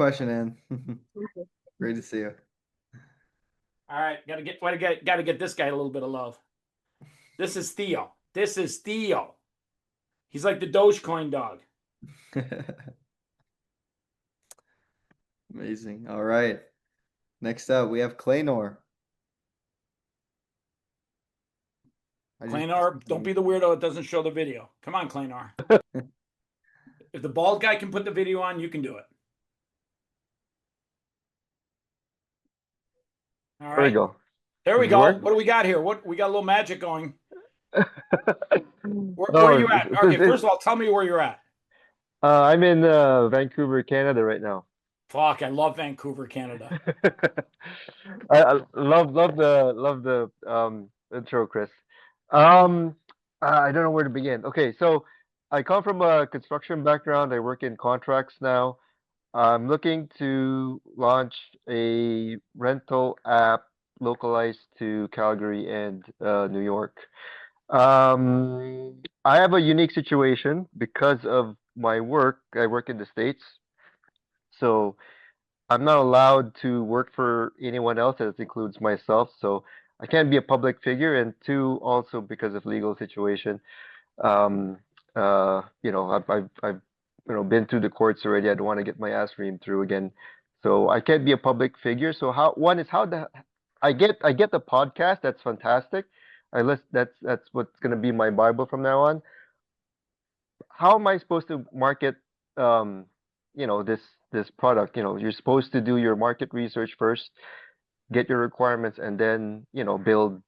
question, Ann. Great to see you. All right, gotta get this guy a little bit of love. This is Theo. This is Theo. He's like the Dogecoin dog. Amazing. All right. Next up, we have Claynor. Claynor, don't be the weirdo that doesn't show the video. Come on, Claynor. If the bald guy can put the video on, you can do it. All right. There we go. There we Does it go. work? What do we got here? We got a little magic going. Where Oh, are you at? Okay, it's- first of all, tell me where you're at. I'm in Vancouver, Canada right now. Fuck, I love Vancouver, Canada. I love the intro, Chris. I don't know where to begin. Okay, so I come from a construction background. I work in contracts now. I'm looking to launch a rental app localized to Calgary and New York. I have a unique situation because of my work. I work in the States, so I'm not allowed to work for anyone else. That includes myself. So I can't be a public figure, and two, also because of legal situation. Um, I've been through the courts already. I don't want to get my ass reamed through again. So I can't be a public figure. So I get the podcast. That's fantastic. That's what's gonna be my Bible from now on. How am I supposed to market this product? You're supposed to do your market research first, get your requirements, and then build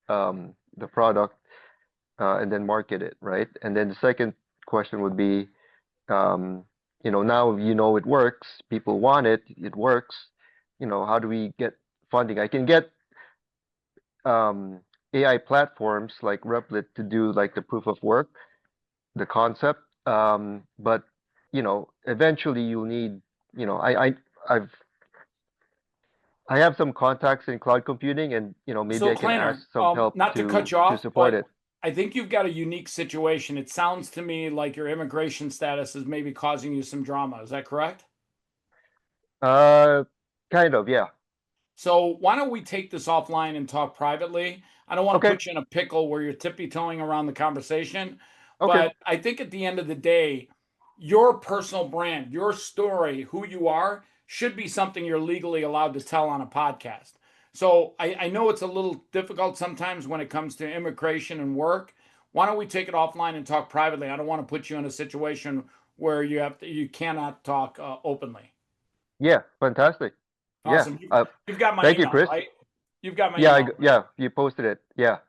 the product and then market it, right? And then the second question would be, now it works, people want it, it works. How do we get funding? I can get AI platforms like Replit to do like the proof of work, the concept, but eventually you'll need, I've I have some contacts in cloud computing, and maybe So, I can Kleiner, ask some help not to cut you to off, support but it. I think you've got a unique situation. It sounds to me like your immigration status is maybe causing you some drama. Is that correct? Uh, kind of, yeah. So why don't we take this offline and talk privately? I don't want to Okay, put you in a pickle where you're tippy-toeing around the conversation, okay, but I think at the end of the day, your personal brand, your story, who you are, should be something you're legally allowed to tell on a podcast. So I know it's a little difficult sometimes when it comes to immigration and work. Why don't we take it offline and talk privately? I don't want to put you in a situation where you cannot talk openly. yeah, fantastic. Yeah, Awesome. You've got my thank you, email, Chris. right? You've got my Yeah, email. yeah, you posted it. Yeah,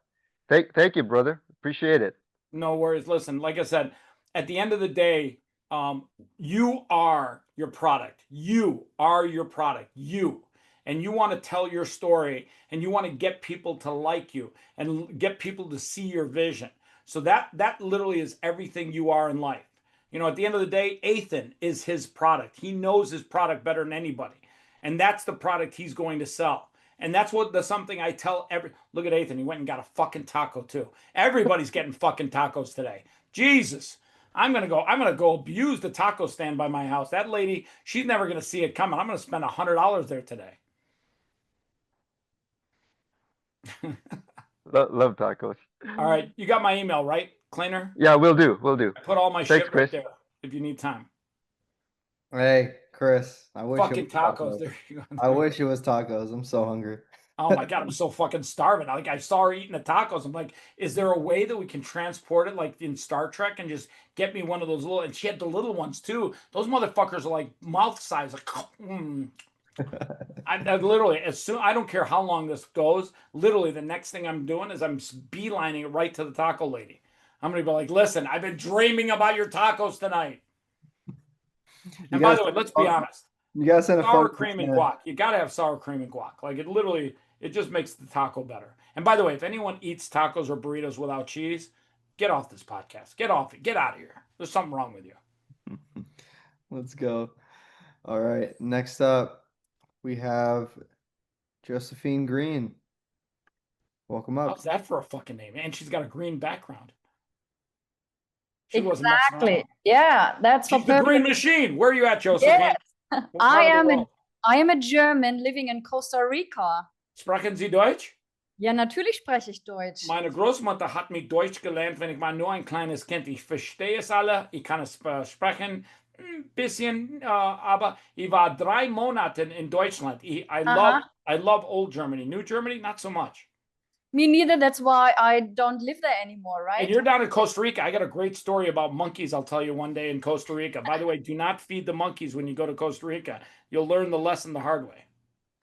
thank you, brother. Appreciate it. No worries. Listen, like I said, at the end of the day, you are your product. You are your product. And you want to tell your story, and you want to get people to like you and get people to see your vision. So that literally is everything you are in life. At the end of the day, Ethan is his product. He knows his product better than anybody, and that's the product he's going to sell. And that's something I tell look at Ethan. He went and got a fucking taco too. Everybody's getting fucking tacos today. Jesus. I'm gonna go abuse the taco stand by my house. That lady, she's never gonna see it coming. I'm gonna spend $100 there today. Love tacos. All right, you got my email, right, Kleiner? Yeah, we'll do. I put all my Thanks, shit Chris. right there if you need time. Hey, Chris, I wish Fucking it was tacos. There you go. I wish it was tacos. I'm so hungry. Oh my God, I'm so fucking starving. Like, I saw her eating the tacos. I'm like, is there a way that we can transport it like in Star Trek and just get me one of those little, and she had the little ones too. Those motherfuckers are like mouth size. Like, I literally, I don't care how long this goes. Literally, the next thing I'm doing is I'm beelining it right to the taco lady. I'm going to be like, listen, I've been dreaming about your tacos tonight. And by the way, let's be honest. You gotta send a Sour photo. cream and guac. You gotta have sour cream and guac. Like, it just makes the taco better. And by the way, if anyone eats tacos or burritos without cheese, get off this podcast. Get off it. Get out of here. There's something wrong with you. Let's go. All right. Next up, we have Josephine Green. Welcome up. How's that for a fucking name? And she's got a green background. She wasn't messing Exactly. around. Yeah, that's She's the green machine. Where are you at, Josephine? Yes, What part of the world? I am a German living in Costa Rica. Sprechen Sie Deutsch? Ja, natürlich spreche ich Deutsch. Meine Großmutter hat mich Deutsch gelernt, wenn ich war nur ein kleines Kind. Ich verstehe es alle, ich kann es sprechen, ein bisschen, aber ich war 3 Monate in Deutschland. I love old Germany. New Germany, not so much. Me neither. That's why I don't live there anymore, right? And you're down in Costa Rica. I got a great story about monkeys I'll tell you one day in Costa Rica. By the way, do not feed the monkeys when you go to Costa Rica. You'll learn the lesson the hard way.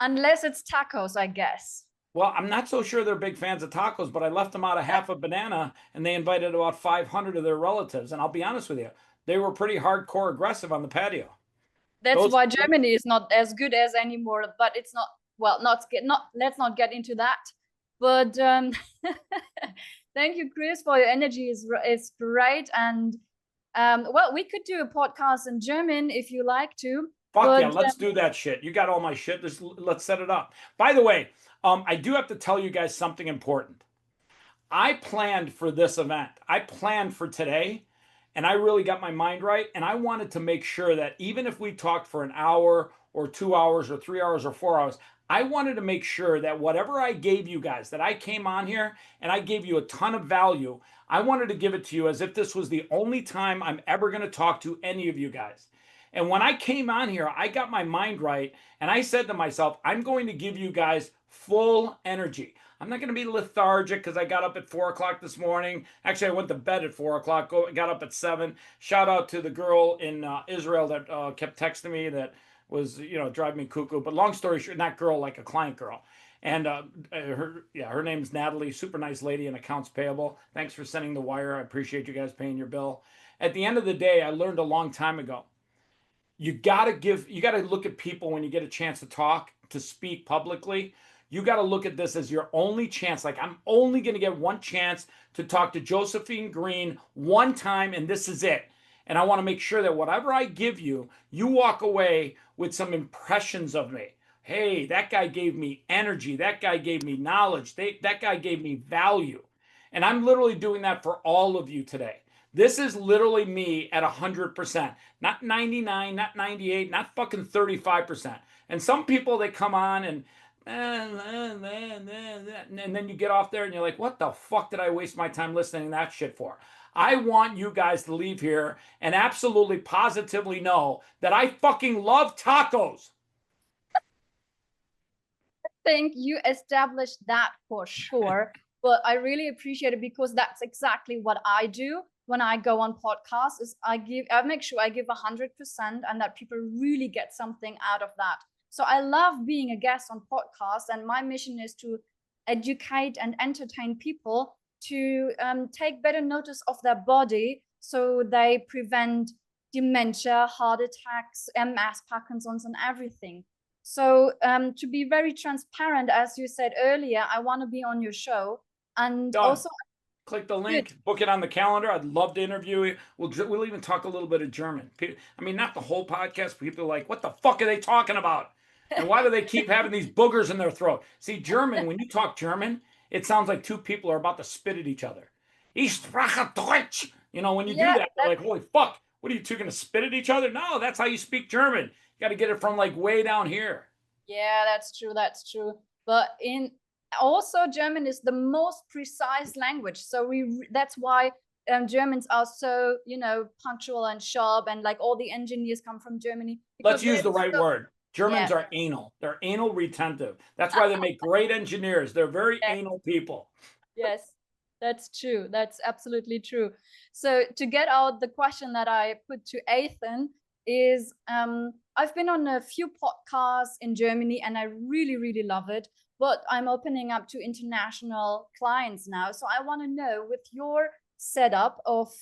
Unless it's tacos, I guess. Well, I'm not so sure they're big fans of tacos, but I left them out a half a banana and they invited about 500 of their relatives. And I'll be honest with you, they were pretty hardcore aggressive on the patio. That's why Germany is not as good as anymore, but it's not, well, let's not get into that. But thank you, Chris, for your energy. Is great. And well, we could do a podcast in German if you like to. Fuck yeah, let's do that shit. You got all my shit. Let's set it up. By the way, I do have to tell you guys something important. I planned for this event. I planned for today, and I really got my mind right. And I wanted to make sure that even if we talked for an hour or 2 hours or 3 hours or 4 hours, I wanted to make sure that whatever I gave you guys, that I came on here and I gave you a ton of value, I wanted to give it to you as if this was the only time I'm ever going to talk to any of you guys. And when I came on here, I got my mind right. And I said to myself, I'm going to give you guys full energy. I'm not going to be lethargic because I got up at 4 o'clock this morning. Actually, I went to bed at 4 o'clock, got up at 7. Shout out to the girl in Israel that kept texting me that was, driving me cuckoo. But long story short, not girl, like a client girl. And her name's Natalie, super nice lady in accounts payable. Thanks for sending the wire. I appreciate you guys paying your bill. At the end of the day, I learned a long time ago. You got to look at people when you get a chance to talk, to speak publicly. You got to look at this as your only chance. Like, I'm only going to get one chance to talk to Josephine Green one time, and this is it. And I want to make sure that whatever I give you, you walk away with some impressions of me. Hey, that guy gave me energy. That guy gave me knowledge. That guy gave me value. And I'm literally doing that for all of you today. This is literally me at 100%, not 99, not 98, not fucking 35%. And some people, they come on and then you get off there and you're like, what the fuck did I waste my time listening to that shit for? I want you guys to leave here and absolutely positively know that I fucking love tacos. I think you established that for sure. But I really appreciate it because that's exactly what I do when I go on podcasts. Is I make sure I give 100% and that people really get something out of that. So I love being a guest on podcasts, and my mission is to educate and entertain people to take better notice of their body so they prevent dementia, heart attacks, MS, Parkinson's, and everything. So to be very transparent, as you said earlier, I want to be on your show. And Done. also click the link, book it on the calendar. I'd love to interview you. We'll even talk a little bit of German. I mean, not the whole podcast. People are like, what the fuck are they talking about? And why do they keep having these boogers in their throat? See, German, when you talk German, it sounds like two people are about to spit at each other. Ich spreche Deutsch. When you do that, they're like, holy fuck, what are you two going to spit at each other? No, that's how you speak German. You got to get it from like way down here. Yeah, that's true. That's true. But also German is the most precise language. So that's why Germans are so, punctual and sharp, and like all the engineers come from Germany. Let's use the right word. Germans are anal. They're anal retentive. That's why they make great engineers. They're very anal people. Yes, that's true. That's absolutely true. So to get out the question that I put to Ethan is, I've been on a few podcasts in Germany and I really, really love it. But I'm opening up to international clients now. So I want to know, with your setup of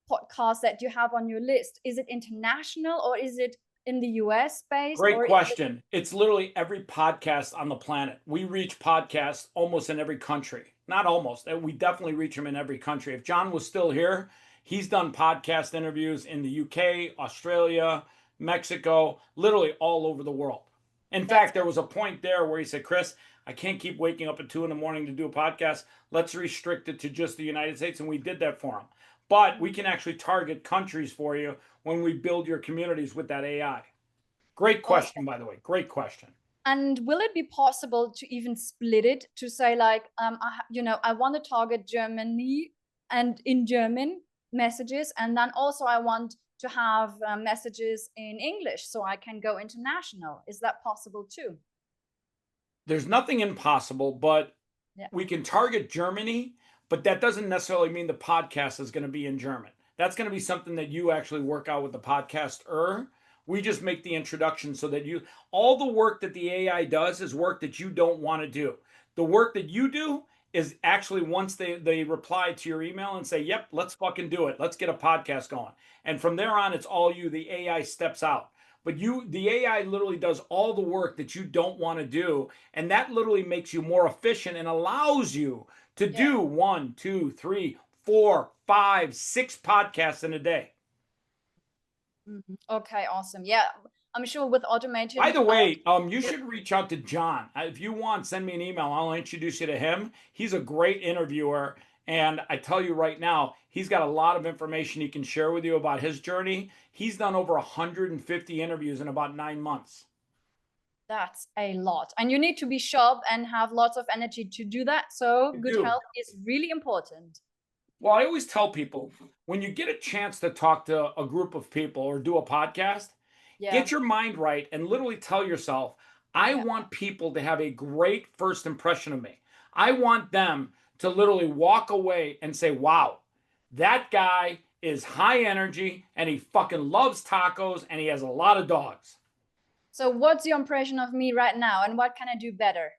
podcasts that you have on your list, is it international or is it in the US based? Great question. It's literally every podcast on the planet. We reach podcasts almost in every country. Not almost. We definitely reach them in every country. If John was still here, he's done podcast interviews in the UK, Australia, Mexico, literally all over the world. In fact, there was a point there where he said, Chris, I can't keep waking up at 2 a.m. to do a podcast. Let's restrict it to just the United States. And we did that for him. But we can actually target countries for you when we build your communities with that AI. Great question, by the way. Great question. And will it be possible to even split it to say like, I want to target Germany and in German messages, and then also I want to have messages in English so I can go international. Is that possible too? There's nothing impossible, but Yeah. we can target Germany, but that doesn't necessarily mean the podcast is going to be in German. That's going to be something that you actually work out with the podcaster. We just make the introduction so that all the work that the AI does is work that you don't want to do. The work that you do is actually once they reply to your email and say, yep, let's fucking do it. Let's get a podcast going. And from there on, it's all you. The AI steps out. But the AI literally does all the work that you don't want to do. And that literally makes you more efficient and allows you to do 1, 2, 3, 4, 5, 6 podcasts in a day. Okay, awesome. Yeah, I'm sure with automated. By the way, you should reach out to John. If you want, send me an email. I'll introduce you to him. He's a great interviewer. And I tell you right now, he's got a lot of information he can share with you about his journey. He's done over 150 interviews in about 9 months. That's a lot. And you need to be sharp and have lots of energy to do that. So You good do. health is really important. Well, I always tell people, when you get a chance to talk to a group of people or do a podcast, Yeah. get your mind right and literally tell yourself, I want people to have a great first impression of me. I want them to literally walk away and say, wow, that guy is high energy and he fucking loves tacos and he has a lot of dogs. So what's your impression of me right now and what can I do better?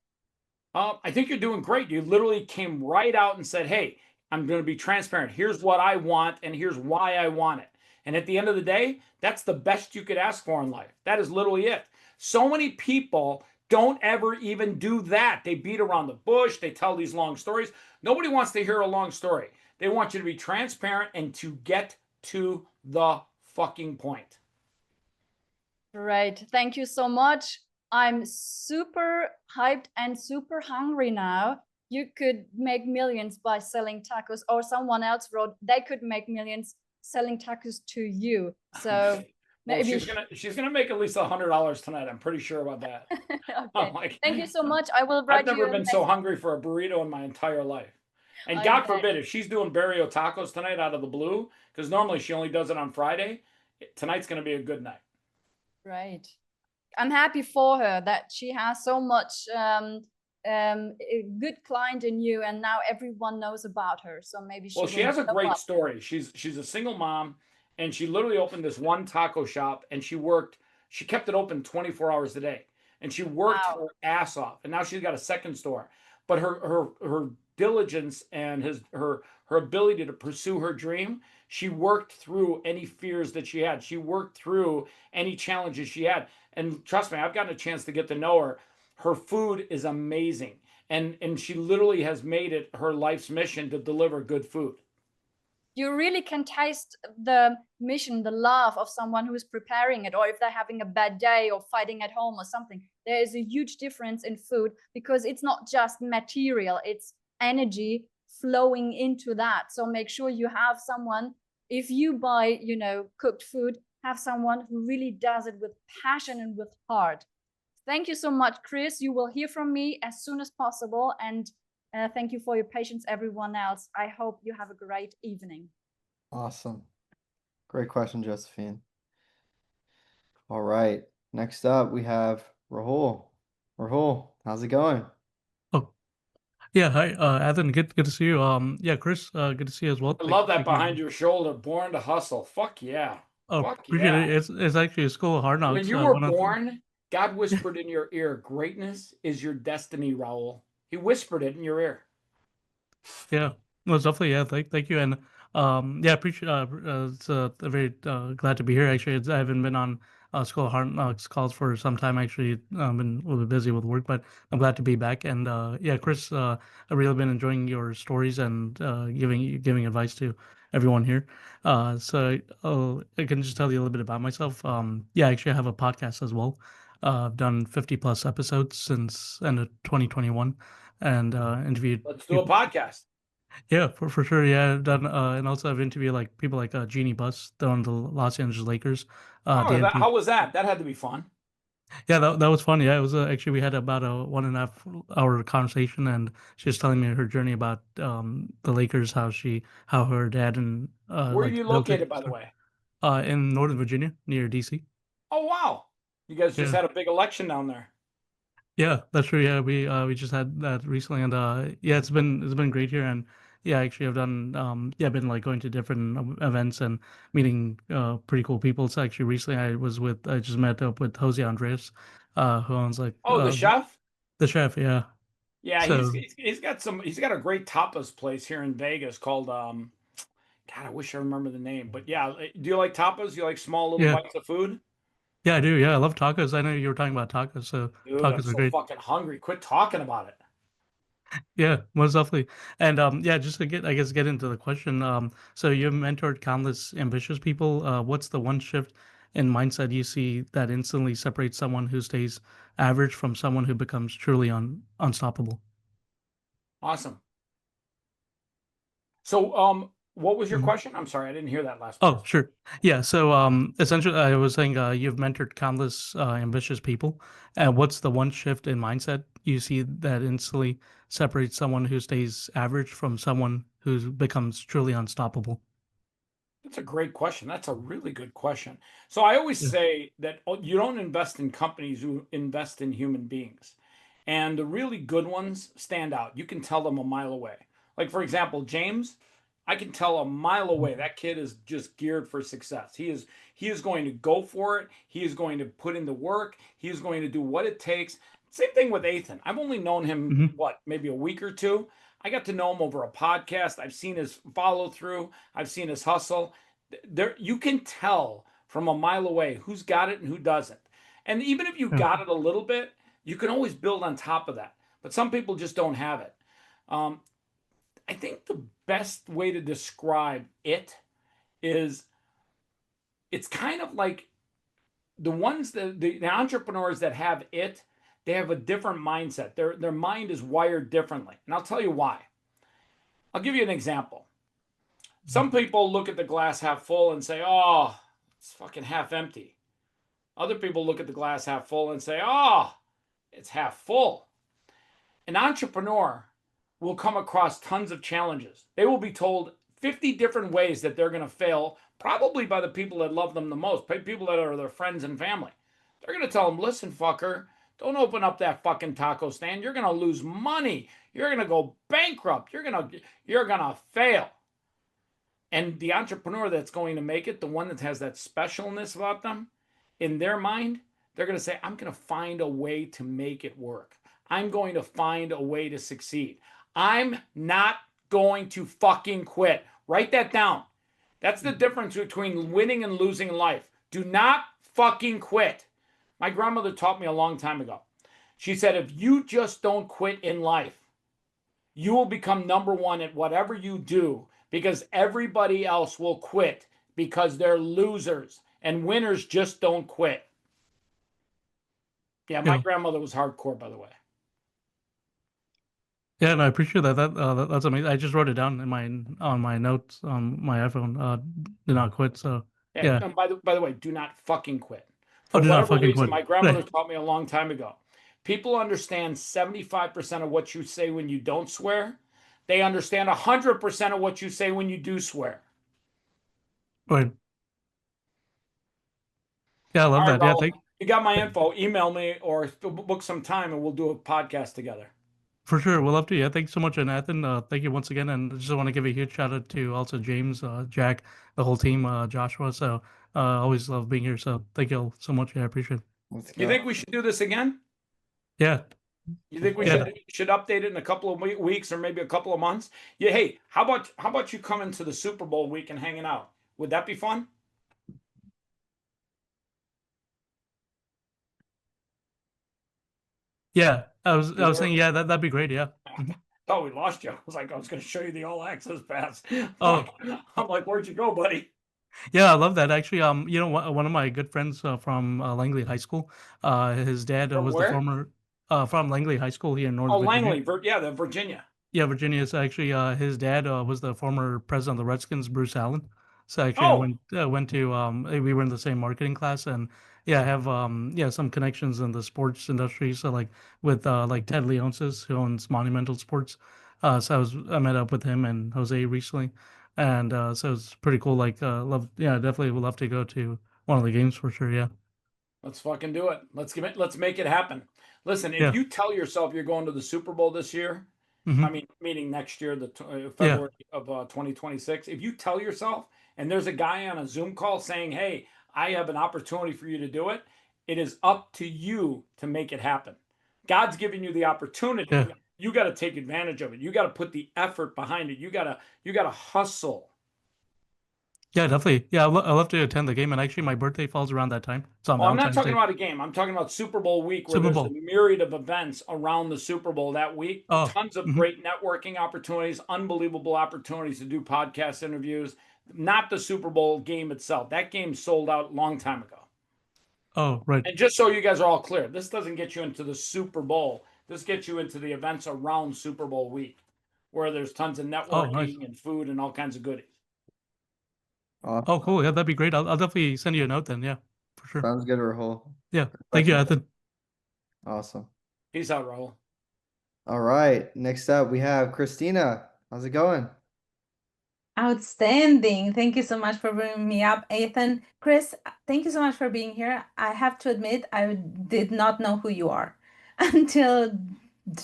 I think you're doing great. You literally came right out and said, hey, I'm going to be transparent. Here's what I want and here's why I want it. And at the end of the day, that's the best you could ask for in life. That is literally it. So many people don't ever even do that. They beat around the bush. They tell these long stories. Nobody wants to hear a long story. They want you to be transparent and to get to the fucking point. Great. Thank you so much. I'm super hyped and super hungry now. You could make millions by selling tacos, or someone else wrote they could make millions selling tacos to you. So Well, maybe she's gonna make at least $100 tonight. I'm pretty sure about that. okay. Like, Thank you so much. I will write I've you. never been so hungry for a burrito in my entire life. And I God bet. forbid, if she's doing Barrio Tacos tonight out of the blue, because normally she only does it on Friday, tonight's going to be a good night. Right. I'm happy for her that she has so much a good client in you, and now everyone knows about her. So maybe Well, she will has a blow great up. story. She's a single mom, and she literally opened this one taco shop, and she kept it open 24 hours a day, and she worked Wow. her ass off, and now she's got a second store. But her diligence and her ability to pursue her dream, she worked through any fears that she had. She worked through any challenges she had. And trust me, I've gotten a chance to get to know her. Her food is amazing. And she literally has made it her life's mission to deliver good food. You really can taste the mission, the love of someone who is preparing it, or if they're having a bad day or fighting at home or something. There is a huge difference in food because it's not just material, it's energy flowing into that. So make sure you have someone, if you buy, cooked food, have someone who really does it with passion and with heart. Thank you so much, Chris. You will hear from me as soon as possible. And thank you for your patience, everyone else. I hope you have a great evening. Awesome. Great question, Josephine. All right. Next up, we have Rahul. Rahul, how's it going? Oh, yeah. Hi, Ethan. Good to see you. Yeah, Chris. Good to see you as well. I love that Thank you. behind your shoulder, born to hustle. Fuck yeah. Oh, Fuck appreciate yeah. it. It's actually a School of Hard Knocks. When you were one of the- born, God whispered in your ear, greatness is your destiny, Raul. He whispered it in your ear. Yeah, most definitely. Yeah, thank you, and yeah, appreciate. It's very glad to be here. Actually, I haven't been on School of Hard Knocks calls for some time. Actually, I've been a little bit busy with work, but I'm glad to be back. And yeah, Chris, I've really been enjoying your stories and giving advice to everyone here. So I can just tell you a little bit about myself. Yeah, actually, I have a podcast as well. I've done 50 plus episodes since end of 2021, and interviewed. Let's do a podcast. Yeah, for sure. Yeah, I've done, and also I've interviewed like people like Jeannie Buss, on the Los Angeles Lakers. Oh, Dan how was that? That had to be fun. Yeah, that was fun. Yeah, it was actually we had about a 1.5 hour conversation, and she was telling me her journey about the Lakers, how her dad and Where are like you built it. located, by the way? In Northern Virginia near DC. Oh, wow. You guys just Yeah. had a big election down there. Yeah, that's true. Yeah, we just had that recently, and yeah, it's been great here, and yeah, actually, I've done yeah, been like going to different events and meeting pretty cool people. So actually, recently I just met up with Jose Andres, who owns like Oh, the chef? the chef. Yeah, Yeah, so he's got a great tapas place here in Vegas called God, I wish I remember the name. But yeah, do you like tapas? You like small little yeah, bites of food? yeah, I do. Yeah, I love tacos. I know you were talking about tacos, so Dude, I'm tacos are so great. fucking hungry. Quit talking about it. Yeah, most definitely. And yeah, just to I guess get into the question. So you've mentored countless ambitious people. What's the one shift in mindset you see that instantly separates someone who stays average from someone who becomes truly unstoppable? Awesome. So, what was your Mhm. question? I'm sorry, I didn't hear that last Oh, part. sure. Yeah. So essentially, I was saying you've mentored countless ambitious people. And what's the one shift in mindset you see that instantly separates someone who stays average from someone who becomes truly unstoppable? That's a great question. That's a really good question. So I always Yeah. say that you don't invest in companies, you invest in human beings. And the really good ones stand out. You can tell them a mile away. Like, for example, James, I can tell a mile away that kid is just geared for success. He is going to go for it. He is going to put in the work. He is going to do what it takes. Same thing with Ethan. I've only known him Mhm. what, maybe a week or two. I got to know him over a podcast. I've seen his follow through. I've seen his hustle. There, you can tell from a mile away who's got it and who doesn't. And even if you Yeah. got it a little bit, you can always build on top of that. But some people just don't have it. Um, I think the best way to describe it is it's kind of like the ones that the entrepreneurs that have it, they have a different mindset. Their mind is wired differently. And I'll tell you why. I'll give you an example. Some people look at the glass half full and say, "Oh, it's fucking half empty." Other people look at the glass half full and say, "Oh, it's half full." An entrepreneur will come across tons of challenges. They will be told 50 different ways that they're going to fail, probably by the people that love them the most, people that are their friends and family. They're going to tell them, "Listen, fucker, don't open up that fucking taco stand. You're going to lose money. You're going to go bankrupt. You're going to fail." And the entrepreneur that's going to make it, the one that has that specialness about them, in their mind, they're going to say, "I'm going to find a way to make it work. I'm going to find a way to succeed. I'm not going to fucking quit." Write that down. That's the difference between winning and losing in life. Do not fucking quit. My grandmother taught me a long time ago. She said, if you just don't quit in life, you will become number one at whatever you do because everybody else will quit because they're losers and winners just don't quit. Yeah, my Yeah. grandmother was hardcore, by the way. Yeah, and I appreciate that. That's amazing. I just wrote it down in my notes on my iPhone. Do not quit. So Yeah, yeah. and by the way, do not fucking quit. Oh, For do not whatever fucking reason, quit. my grandmother Right. taught me a long time ago. People understand 75% of what you say when you don't swear. They understand 100% of what you say when you do swear. Right. Yeah, I love All right, that. Yeah, Raul, you got my info. Email me or book some time and we'll do a podcast together. for sure. We'll love to. Yeah, thanks so much, Nathan. Thank you once again, and I just want to give a huge shout out to also James, Jack, the whole team, Joshua. So always love being here. So thank you all so much. Yeah, I appreciate it. Let's You go. think we should do this again? Yeah. You think we Yeah. should update it in a couple of weeks or maybe a couple of months? Yeah. Hey, how about you come into the Super Bowl week and hanging out? Would that be fun? Yeah. I was You there? saying, yeah, that'd be great. Yeah. Mhm. Oh, we lost you. I was like, I was going to show you the all access pass. Oh, I'm like, where'd you go, buddy? yeah, I love that. Actually, one of my good friends from Langley High School, his dad From was the where? former from Langley High School here in Oh, Northern Virginia. Langley. Yeah, the Virginia. Yeah, Virginia is actually his dad was the former president of the Redskins, Bruce Allen. So actually, I Oh, went to we were in the same marketing class, and yeah, I have some connections in the sports industry. So like with like Ted Leonsis, who owns Monumental Sports. So I met up with him and Jose recently, and so it's pretty cool. Like definitely would love to go to one of the games for sure. Yeah, let's fucking do it. Let's make it happen. Listen, if yeah, you tell yourself you're going to the Super Bowl this year, hmm I mean, meaning next year, yeah, February of 2026. If you tell yourself, and there's a guy on a Zoom call saying, "Hey, I have an opportunity for you to do it," it is up to you to make it happen. God's giving you the opportunity. yeah. You got to take advantage of it. You got to put the effort behind it. You gotta hustle. Yeah, definitely. Yeah, I love to attend the game, and actually, my birthday falls around that time. It's on Well, I'm not Valentine's talking Day. about a game. I'm talking about Super Bowl week, where Super there's a Bowl. myriad of events around the Super Bowl that week. Oh, Tons of great networking opportunities, unbelievable opportunities to do podcast interviews. Not the Super Bowl game itself. That game sold out a long time ago. oh, right. And just so you guys are all clear, this doesn't get you into the Super Bowl. This gets you into the events around Super Bowl week, where there's tons of Oh, nice. networking and food and all kinds of goodies. Awesome. Oh, cool. Yeah, that'd be great. I'll definitely send you a note then. Yeah, for sure. Sounds good, Rahul. Yeah. Thank you, Ethan. Awesome. Peace out, Raul. All right. Next up, we have Christina. How's it going? Outstanding. Thank you so much for bringing me up, Ethan. Chris, thank you so much for being here. I have to admit, I did not know who you are until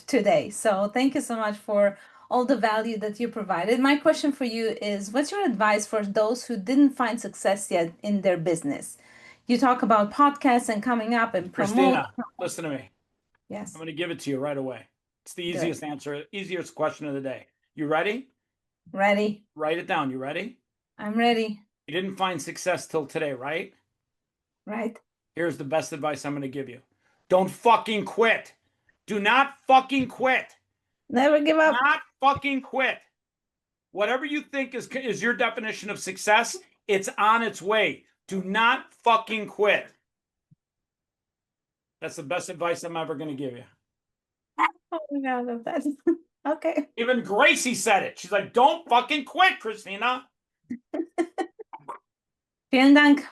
today. So thank you so much for all the value that you provided. My question for you is, what's your advice for those who didn't find success yet in their business? You talk about podcasts and coming up and promote. Christina, listen to me. Yes. I'm going to give it to you right away. It's the Good. easiest answer, easiest question of the day. You ready? Ready. Write it down. You ready? I'm ready. You didn't find success till today, right? Right. Here's the best advice I'm going to give you. Don't fucking quit. Do not fucking quit. Never give up. Not fucking quit. Whatever you think is your definition of success, it's on its way. Do not fucking quit. That's the best advice I'm ever going to give you. Oh my God, I love that. Okay. Even Gracie said it. She's like, don't fucking quit, Christina. Vielen Dank.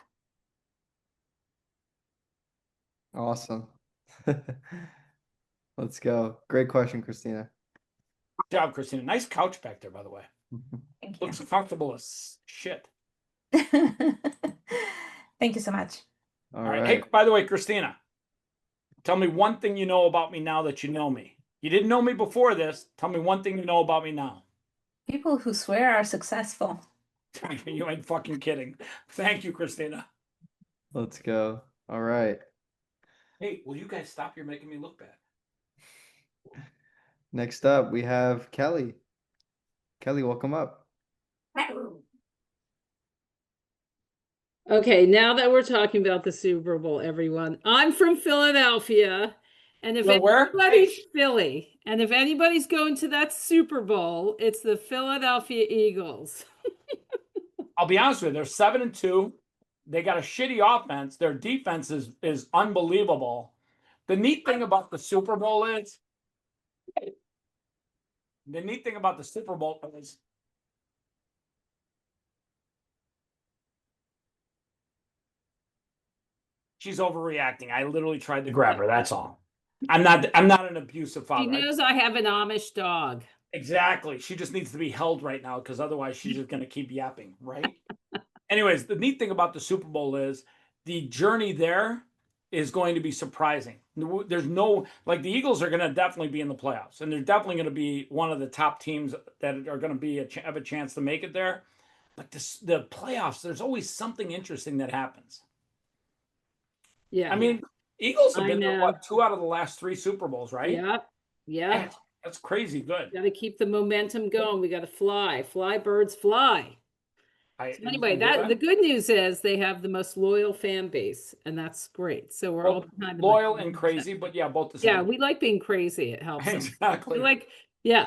Awesome. Let's go. Great question, Christina. Good job, Christina. Nice couch back there, by the way. Thank you. Looks comfortable as shit. Thank you so much. All All right. right. Hey, by the way, Christina, tell me one thing you know about me now that you know me. You didn't know me before this. Tell me one thing you know about me now. People who swear are successful. You ain't fucking kidding. Thank you, Christina. Let's go. All right. Hey, will you guys stop? You're making me look bad. Next up, we have Kelly. Kelly, welcome up. Okay, now that we're talking about the Super Bowl, everyone, I'm from Philadelphia, and if Well, where? anybody's Philly, and if anybody's going to that Super Bowl, it's the Philadelphia Eagles. I'll be honest with you. They're 7-2. They got a shitty offense. Their defense is unbelievable. The neat thing about the Super Bowl is she's overreacting. I literally tried to grab her. That's all. I'm not an abusive father. She knows I have an Amish dog. Exactly. She just needs to be held right now because otherwise she's just going to keep yapping, right? Anyways, the neat thing about the Super Bowl is the journey there is going to be surprising. There's no, like, the Eagles are going to definitely be in the playoffs, and they're definitely going to be one of the top teams that are going to be have a chance to make it there. But the playoffs, there's always something interesting that happens. Yeah. I mean, Eagles have I been to, know. what, 2 out of the last 3 Super Bowls, right? Yep. Yeah. That's crazy good. Got to keep the momentum going. We got to fly birds, fly. So anyway, the good news is they have the most loyal fan base, and that's great. So we're all behind them. Loyal and crazy, but yeah, both the same. Yeah, we like being crazy. It helps us. Exactly.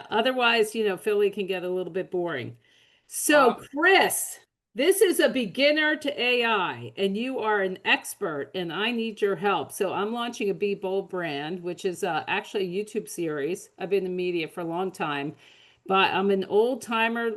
Otherwise, Philly can get a little bit boring. So, Chris, this is a beginner to AI, and you are an expert, and I need your help. So I'm launching a Be Bold brand, which is actually a YouTube series. I've been in media for a long time. but I'm an old timer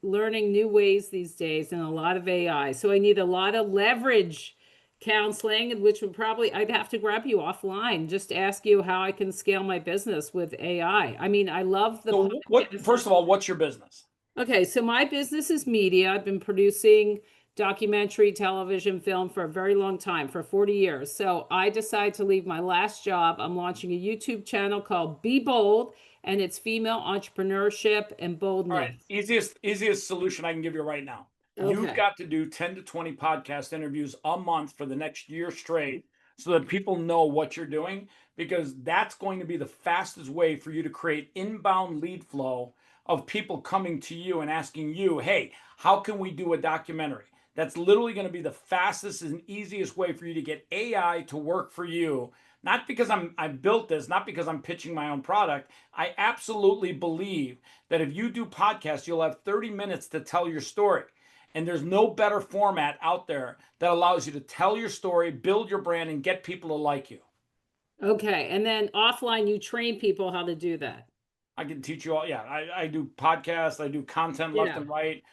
learning new ways these days and a lot of AI. So I need a lot of leverage counseling, which would probably, I'd have to grab you offline, just ask you how I can scale my business with AI. I mean, I love the So what, podcast. first of all, what's your business? Okay, so my business is media. I've been producing documentary, television, film for a very long time, for 40 years. So I decided to leave my last job. I'm launching a YouTube channel called Be Bold, and it's female entrepreneurship and All right, boldness. easiest solution I can give you right now. You've Okay. got to do 10 to 20 podcast interviews a month for the next year straight so that people know what you're doing, because that's going to be the fastest way for you to create inbound lead flow of people coming to you and asking you, hey, how can we do a documentary? That's literally going to be the fastest and easiest way for you to get AI to work for you. Not because I built this, not because I'm pitching my own product. I absolutely believe that if you do podcasts, you'll have 30 minutes to tell your story. And there's no better format out there that allows you to tell your story, build your brand, and get people to like you. Okay, and then offline, you train people how to do that. I can teach you all. Yeah, I do podcasts. I do content left Yeah. and right.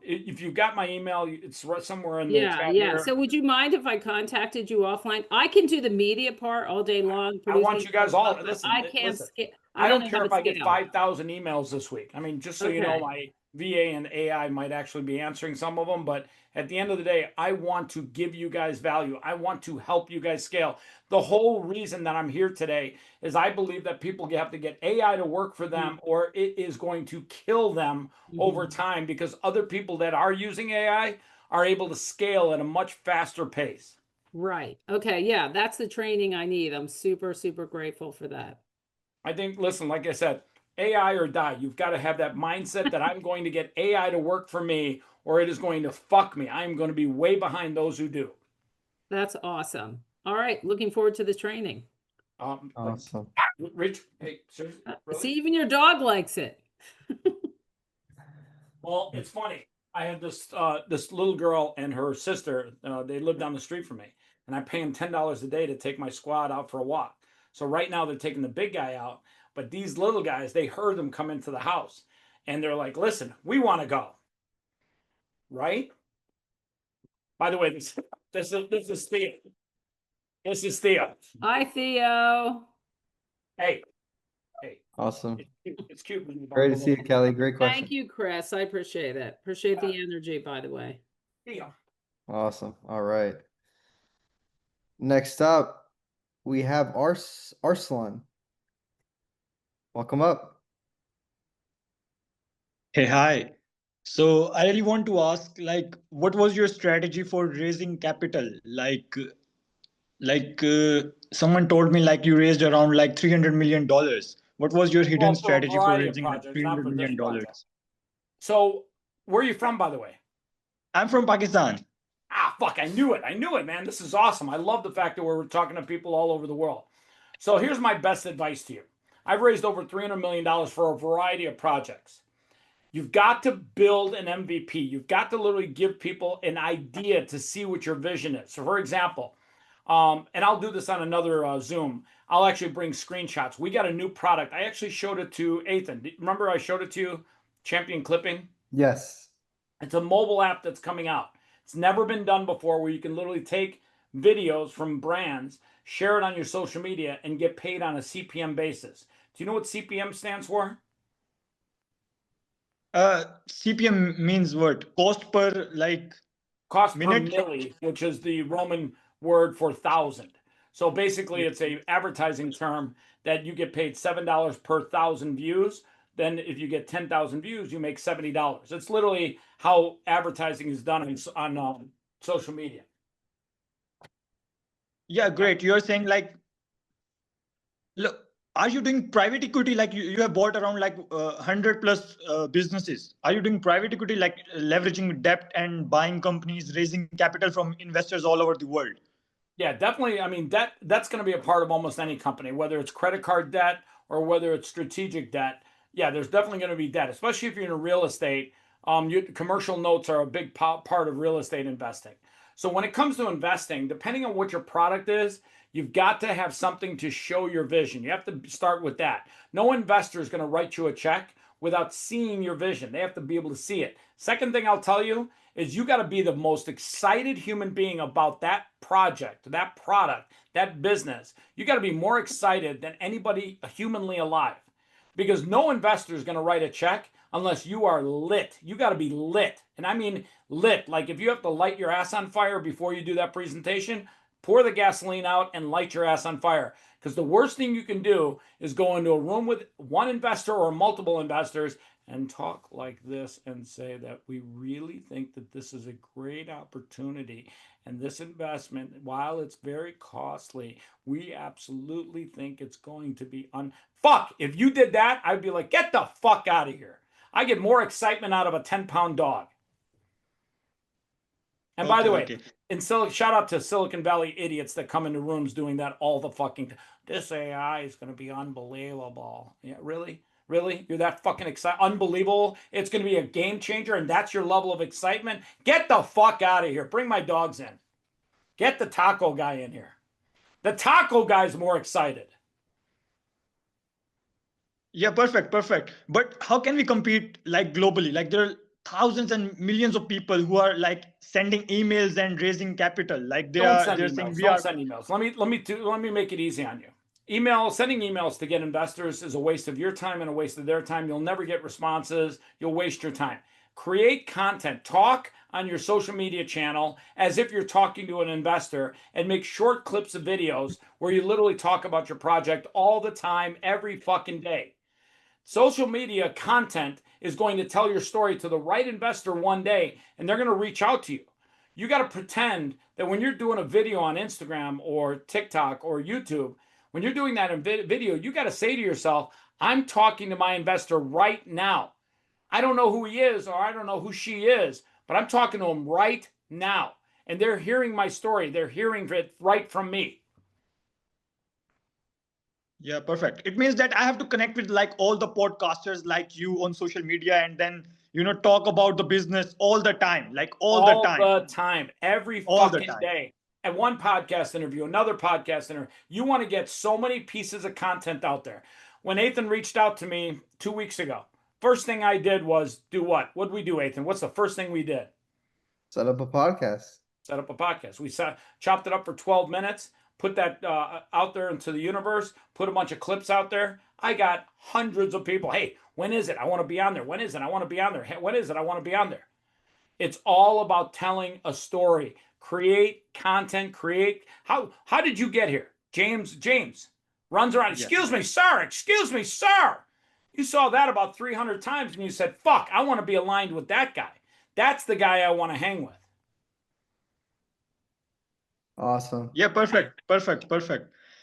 If you've got my email, it's right somewhere in the Yeah, chat yeah. here. So would you mind if I contacted you offline? I can do the media part all day long. I want producing you guys all stuff, but listen. I can't Listen, scale. I don't don't know care how if to I get scale. 5,000 emails this week. I mean, just so you know, Okay. my VA and AI might actually be answering some of them, but at the end of the day, I want to give you guys value. I want to help you guys scale. The whole reason that I'm here today is I believe that people have to get AI to work for them, or it is going to kill them over Mhm. time, because other people that are using AI are able to scale at a much faster pace. Right. Okay. Yeah, that's the training I need. I'm super, super grateful for that. I think, listen, like I said, AI or die. You've got to have that mindset that I'm going to get AI to work for me, or it is going to fuck me. I'm going to be way behind those who do. That's awesome. All right. Looking forward to the training. But- Awesome. Rich, hey, seriously, really? See, even your dog likes it. Well, it's funny. I had this little girl and her sister. They live down the street from me, and I pay them $10 a day to take my squad out for a walk. So right now they're taking the big guy out, but these little guys, they heard them come into the house, and they're like, "Listen, we want to go." Right? By the way, this is Theo. This is Theo. Hi, Theo. Hey, Awesome. it's cute. When you Great to see you, Kelly. Great question. Thank you, Chris. I appreciate it. Appreciate the energy, by the way. Theo. Awesome. All right. Next up, we have Arslan. Welcome up. Hey, hi. So I really want to ask, like, what was your strategy for raising capital? Someone told me like you raised around like $300 million. What was your hidden Well, for a strategy for variety of raising like projects, not $300 for this million? project. So, where are you from, by the way? I'm from Pakistan. Ah, fuck, I knew it. I knew it, man. This is awesome. I love the fact that we're talking to people all over the world. So here's my best advice to you. I've raised over $300 million for a variety of projects. You've got to build an MVP. You've got to literally give people an idea to see what your vision is. So for example, and I'll do this on another Zoom, I'll actually bring screenshots. We got a new product. I actually showed it to Ethan. Remember I showed it to you, Champion Clipping? Yes. It's a mobile app that's coming out. It's never been done before, where you can literally take videos from brands, share it on your social media, and get paid on a CPM basis. Do you know what CPM stands for? CPM means what? Cost per like Cost per minute? milli, which is the Roman word for thousand. So basically, it's a advertising term that you get paid $7 per 1,000 views. Then if you get 10,000 views, you make $70. It's literally how advertising is done on social media. Yeah, great. You're saying like, look, are you doing private equity? Like you have bought around like 100 plus businesses. Are you doing private equity, like leveraging debt and buying companies, raising capital from investors all over the world? Yeah, definitely. I mean, that's going to be a part of almost any company, whether it's credit card debt or whether it's strategic debt. Yeah, there's definitely going to be debt, especially if you're in real estate. Commercial notes are a big part of real estate investing. So when it comes to investing, depending on what your product is, you've got to have something to show your vision. You have to start with that. No investor is going to write you a check without seeing your vision. They have to be able to see it. Second thing I'll tell you is you got to be the most excited human being about that project, that product, that business. You got to be more excited than anybody humanly alive, because no investor is going to write a check unless you are lit. You got to be lit. And I mean lit. Like if you have to light your ass on fire before you do that presentation, pour the gasoline out and light your ass on fire. Because the worst thing you can do is go into a room with one investor or multiple investors and talk like this and say that we really think that this is a great opportunity. And this investment, while it's very costly, we absolutely think it's going to be fuck. If you did that, I'd be like, get the fuck out of here. I get more excitement out of a 10-pound dog. And by the way, shout out to Silicon Valley idiots that come into rooms doing that all the fucking time. This AI is going to be unbelievable. Yeah, really? Really? You're that fucking excited? Unbelievable? It's going to be a game changer and that's your level of excitement? Get the fuck out of here. Bring my dogs in. Get the taco guy in here. The taco guy's more excited. Yeah, perfect. But how can we compete like globally? Like there are thousands and millions of people who are like sending emails and raising capital. Like they're saying we are. Don't send emails. Let me make it easy on you. Sending emails to get investors is a waste of your time and a waste of their time. You'll never get responses. You'll waste your time. Create content. Talk on your social media channel as if you're talking to an investor, and make short clips of videos where you literally talk about your project all the time, every fucking day. Social media content is going to tell your story to the right investor one day, and they're going to reach out to you. You got to pretend that when you're doing a video on Instagram or TikTok or YouTube, when you're doing that in video, you got to say to yourself, I'm talking to my investor right now. I don't know who he is or I don't know who she is, but I'm talking to him right now. And they're hearing my story. They're hearing it right from me. Yeah, perfect. It means that I have to connect with like all the podcasters like you on social media and then, talk about the business all the time, like all the time. Every all fucking day. And one podcast interview, another podcast interview. You want to get so many pieces of content out there. When Ethan reached out to me 2 weeks ago, first thing I did was do what? What did we do, Ethan? What's the first thing we did? Set up a podcast. We chopped it up for 12 minutes, put that out there into the universe, put a bunch of clips out there. I got hundreds of people. Hey, when is it? I want to be on there. When is it? I want to be on there. Hey, when is it? I want to be on there. It's all about telling a story. Create content, how did you get here? James runs around. Excuse me, sir. You saw that about 300 times and you said, fuck, I want to be aligned with that guy. That's the guy I want to hang with. Awesome. Yeah, perfect.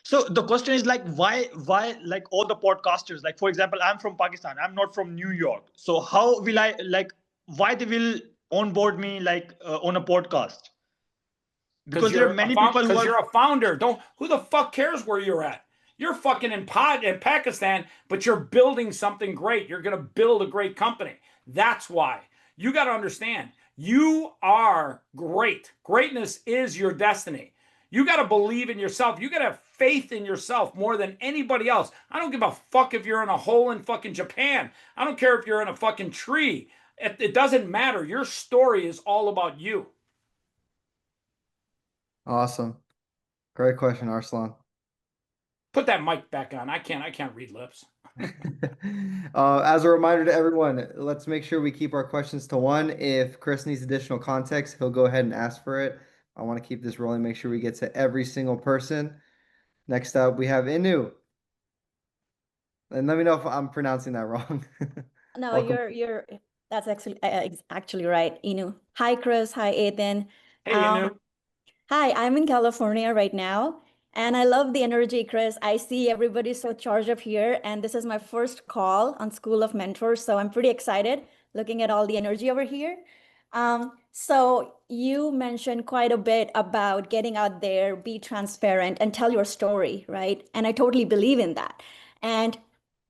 So the question is like, why like all the podcasters, like for example, I'm from Pakistan, I'm not from New York. So how will I why they will onboard me on a podcast? Because there are many people who you're a founder. Who the fuck cares where you're at? You're fucking in Pakistan, but you're building something great. You're going to build a great company. That's why. You got to understand, you are great. Greatness is your destiny. You got to believe in yourself. You got to have faith in yourself more than anybody else. I don't give a fuck if you're in a hole in fucking Japan. I don't care if you're in a fucking tree. It doesn't matter. Your story is all about you. Awesome. Great question, Arslan. Put that mic back on. I can't read lips. As a reminder to everyone, let's make sure we keep our questions to one. If Chris needs additional context, he'll go ahead and ask for it. I want to keep this rolling, make sure we get to every single person. Next up, we have Inu. And let me know if I'm pronouncing that wrong. No, Welcome. that's actually right, Inu. Hi, Chris. Hi, Ethan. Hey, Inu. Hi, I'm in California right now, and I love the energy, Chris. I see everybody so charged up here, and this is my first call on School of Mentors, so I'm pretty excited looking at all the energy over here. So you mentioned quite a bit about getting out there, be transparent, and tell your story, right? And I totally believe in that. And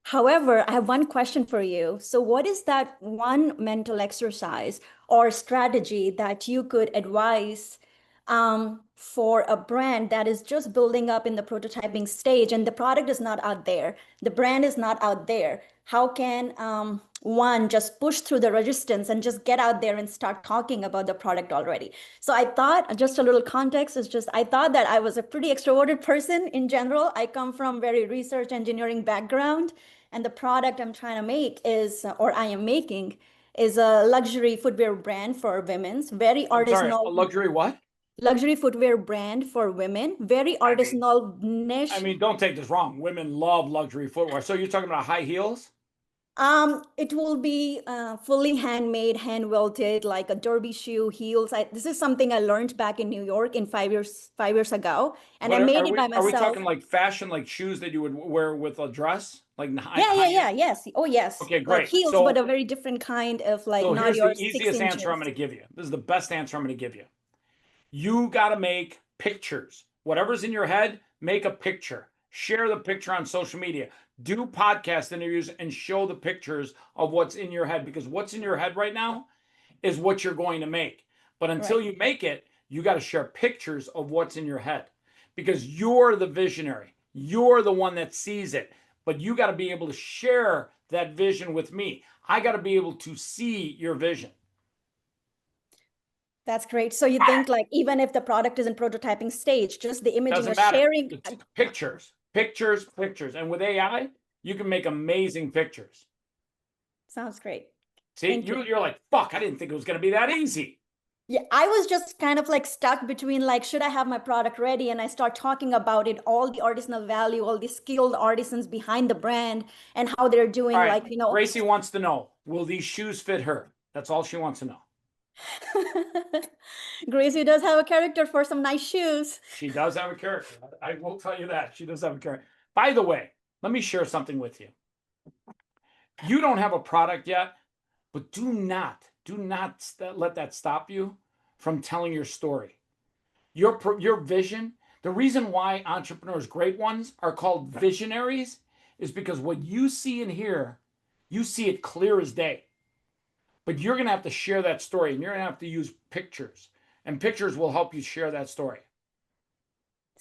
however, I have one question for you. So what is that one mental exercise or strategy that you could advise for a brand that is just building up in the prototyping stage and the product is not out there, the brand is not out there, how can one just push through the resistance and just get out there and start talking about the product already? So I thought, just a little context is just, I thought that I was a pretty extroverted person in general. I come from very research engineering background, and the product I'm trying to make is, or I am making, is a luxury footwear brand for women's, very I'm sorry, a artisanal. luxury what? Luxury footwear brand for women, very I mean- artisanal niche. I mean, don't take this wrong. Women love luxury footwear. So you're talking about high heels? It will be fully handmade, hand welted, like a derby shoe, heels. This is something I learned back in New York in 5 years ago, and I What made are it we, by Are we myself. talking like fashion, like shoes that you would wear with a dress? Like Yes. Oh, yes. Okay, Like great. heels, So- but a very different kind of like So not here's your the 6 easiest answer I'm inches. going to give you. This is the best answer I'm going to give you. You got to make pictures. Whatever's in your head, make a picture. Share the picture on social media. Do podcast interviews and show the pictures of what's in your head, because what's in your head right now is what you're going to make. But until you make it, you got to share pictures of what's in your head, because you're the visionary. You're the one that sees it. But you got to be able to share that vision with me. I got to be able to see your vision. That's great. So you think like even if the product is in prototyping stage, just the imaging Doesn't or matter. sharing. It's pictures. And with AI, you can make amazing pictures. Sounds great. See, Thank you. you're like, fuck, I didn't think it was going to be that easy. Yeah, I was just kind of like stuck between like, should I have my product ready? And I start talking about it, all the artisanal value, all the skilled artisans behind the brand and how they're doing All right. like, you know. Gracie wants to know, will these shoes fit her? That's all she wants to know. Gracie does have a character for some nice shoes. She does have a character. I will tell you that. She does have a character. By the way, let me share something with you. You don't have a product yet, but do not let that stop you from telling your story. Your vision, the reason why entrepreneurs, great ones, are called visionaries is because what you see and hear, you see it clear as day. But you're going to have to share that story, and you're going to have to use pictures, and pictures will help you share that story.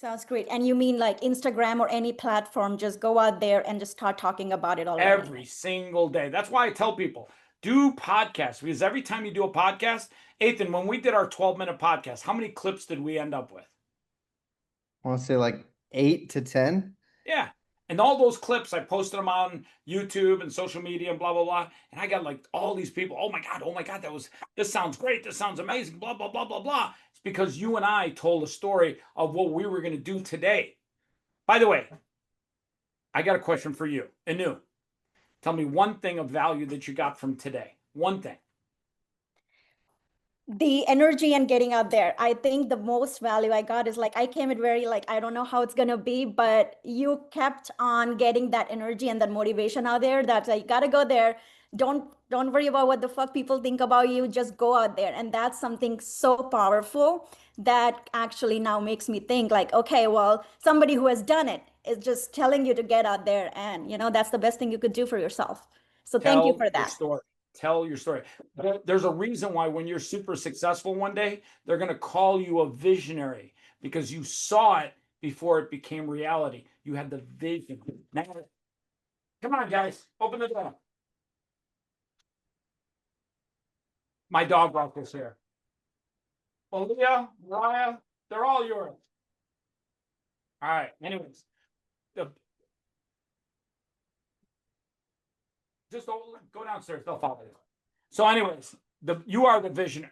Sounds great. And you mean like Instagram or any platform, just go out there and just start talking about it already. Every single day. That's why I tell people, do podcasts, because every time you do a podcast, Ethan, when we did our 12-minute podcast, how many clips did we end up with? I want to say like 8 to 10. Yeah. And all those clips, I posted them on YouTube and social media and blah, blah, blah. And I got like all these people, oh my God, this sounds great. This sounds amazing, blah, blah, blah, blah, blah. It's because you and I told a story of what we were going to do today. By the way, I got a question for you. Anu, tell me one thing of value that you got from today. One thing. The energy and getting out there. I think the most value I got is like, I came in very like, I don't know how it's going to be, but you kept on getting that energy and that motivation out there that like, you got to go there. Don't worry about what the fuck people think about you. Just go out there. And that's something so powerful that actually now makes me think like, okay, well, somebody who has done it is just telling you to get out there. And, you know, that's the best thing you could do for yourself. So thank you for that. Tell your story. There's a reason why when you're super successful one day, they're going to call you a visionary, because you saw it before it became reality. You had the vision. Now, come on, guys, open the door. My dog brought this here. Leah, Mariah, they're all yours. All right. Anyways, just go downstairs. They'll follow you. So, anyways, you are the visionary.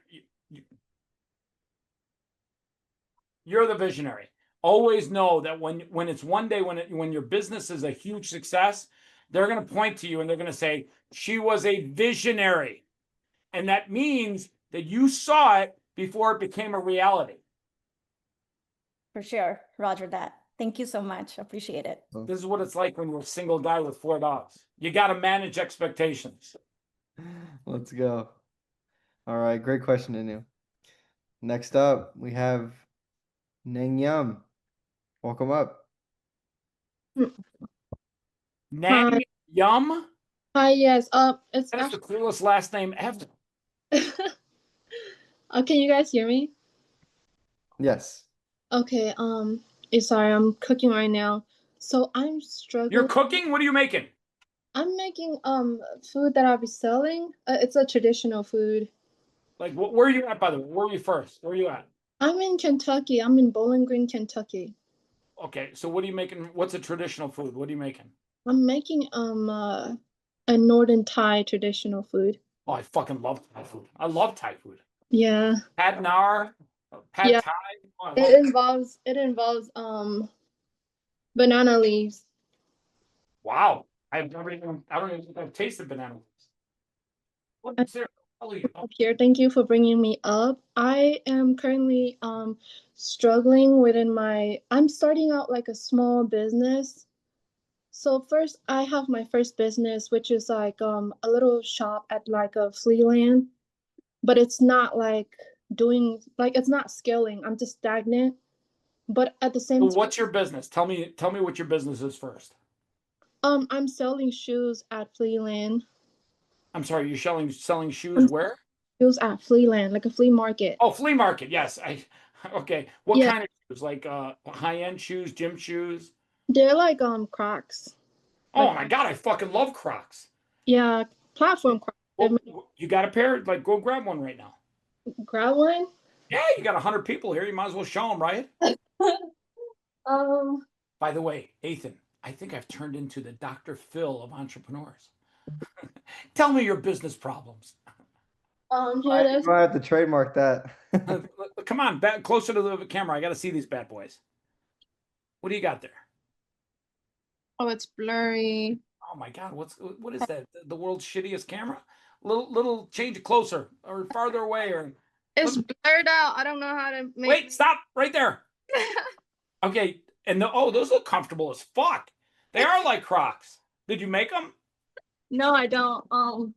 You're the visionary. Always know that when it's one day when your business is a huge success, they're going to point to you and they're going to say, she was a visionary. And that means that you saw it before it became a reality. For sure. Roger that. Thank you so much. Appreciate it. This is what it's like when you're a single guy with 4 dogs. You got to manage expectations. Let's go. All right. Great question, Anu. Next up, we have Neng Yum. Welcome up. Nang Yum? Hi, yes. It's That's the coolest last name ever. Can you guys hear me? Yes. Okay, sorry, I'm cooking right now. So I'm You're struggling. cooking? What are you making? I'm making food that I'll be selling. It's a traditional food. Like, where are you at, by the way? Where are you first? Where are you at? I'm in Kentucky. I'm in Bowling Green, Kentucky. Okay, so what are you making? What's a traditional food? What are you making? I'm making a Northern Thai traditional food. Oh, I fucking love Thai food. I love Thai food. Yeah. Pad Nar, Pad Yeah. Thai. Oh, I love It involves banana leaves. Wow. I don't even think I've tasted banana leaves. What is there? How are you? Up here. Thank you for bringing me up. I am currently struggling within I'm starting out like a small business. So first I have my first business, which is like a little shop at like a flea land, but it's not like it's not scaling. I'm just stagnant. But at the same Well, time, what's your business? Tell me what your business is first. I'm selling shoes at Flealand. I'm sorry, you're selling shoes where? Shoes at Flealand, like a flea market. Oh, flea market. Yes. Okay. What Yeah, kind of shoes? Like high-end shoes, gym shoes? they're like Crocs. Oh Like my God, I fucking love Crocs. yeah, platform Crocs. Well, you got a pair? Like, go grab one right now. Grab one. Yeah, you got 100 people here. You might as well show them, right? Um, By the way, Ethan, I think I've turned into the Dr. Phil of entrepreneurs. Tell me your business problems. here I it is. might have to trademark that. Come on, back closer to the camera. I got to see these bad boys. What do you got there? Oh, it's blurry. Oh my God, what is that? The world's shittiest camera? Little change it closer or farther away or It's blurred out. I don't know how to make. wait, stop right there. Okay, and those look comfortable as fuck. They are like Crocs. Did you make them? No, I don't.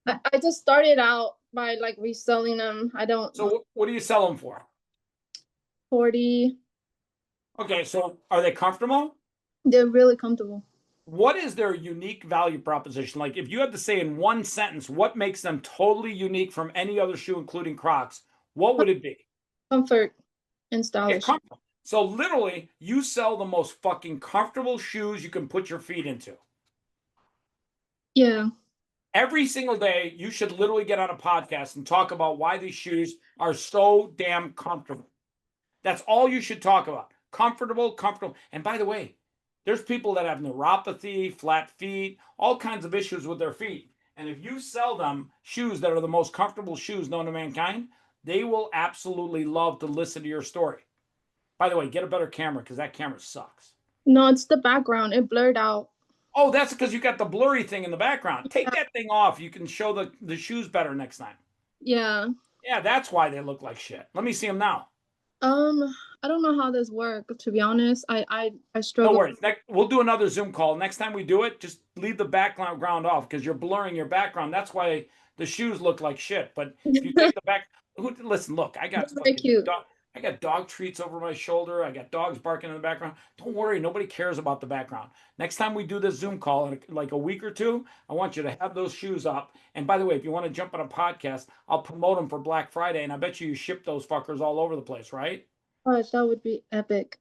I just started out by like reselling them. I don't. So what do you sell them for? 40. Okay, so are they comfortable? They're really comfortable. What is their unique value proposition? Like, if you had to say in one sentence, what makes them totally unique from any other shoe, including Crocs, what would it be? Comfort and Okay, stylish. comfortable. So literally, you sell the most fucking comfortable shoes you can put your feet into. Yeah. Every single day, you should literally get on a podcast and talk about why these shoes are so damn comfortable. That's all you should talk about. Comfortable. And by the way, there's people that have neuropathy, flat feet, all kinds of issues with their feet. And if you sell them shoes that are the most comfortable shoes known to mankind, they will absolutely love to listen to your story. By the way, get a better camera because that camera sucks. No, it's the background. It blurred out. Oh, that's because you got the blurry thing in the background. Take that thing off. You can show the shoes better next time. Yeah. Yeah, that's why they look like shit. Let me see them now. I don't know how this works, to be honest. I struggle. No worries. We'll do another Zoom call. Next time we do it, just leave the background off because you're blurring your background. That's why the shoes look like shit. But if you take the back, listen, look, I got Very cute. I got dog treats over my shoulder. I got dogs barking in the background. Don't worry, nobody cares about the background. Next time we do this Zoom call in like a week or two, I want you to have those shoes up. And by the way, if you want to jump on a podcast, I'll promote them for Black Friday. And I bet you ship those fuckers all over the place, right? Oh, that would be epic.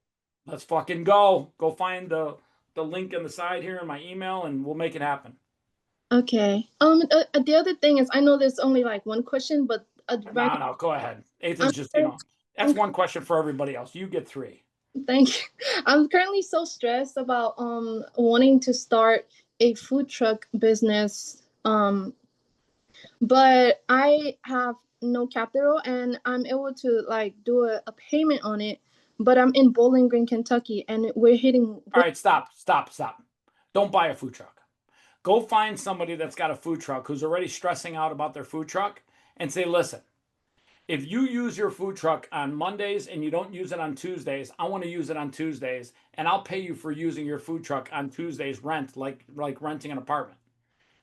Let's fucking go. Go find the link on the side here in my email and we'll make it happen. Okay. The other thing is, I know there's only like one question, but No, go ahead. Ethan's just, that's one question for everybody else. You get 3. Thank you. I'm currently so stressed about wanting to start a food truck business. But I have no capital and I'm able to like do a payment on it. But I'm in Bowling Green, Kentucky, and we're hitting. All right, stop. Don't buy a food truck. Go find somebody that's got a food truck who's already stressing out about their food truck and say, listen, if you use your food truck on Mondays and you don't use it on Tuesdays, I want to use it on Tuesdays, and I'll pay you for using your food truck on Tuesdays rent, like renting an apartment.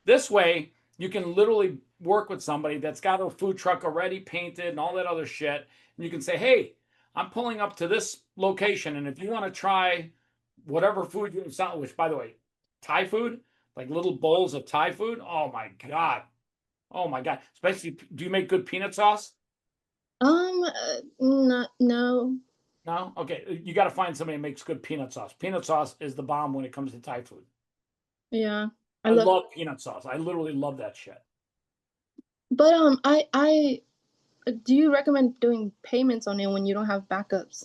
This way, you can literally work with somebody that's got a food truck already painted and all that other shit, and you can say, hey, I'm pulling up to this location, and if you want to try whatever food you sell, which, by the way, Thai food, like little bowls of Thai food, oh my God. Especially, do you make good peanut sauce? No. No? Okay. You got to find somebody that makes good peanut sauce. Peanut sauce is the bomb when it comes to Thai food. Yeah. I love peanut sauce. I literally love that shit. But I do you recommend doing payments on it when you don't have backups?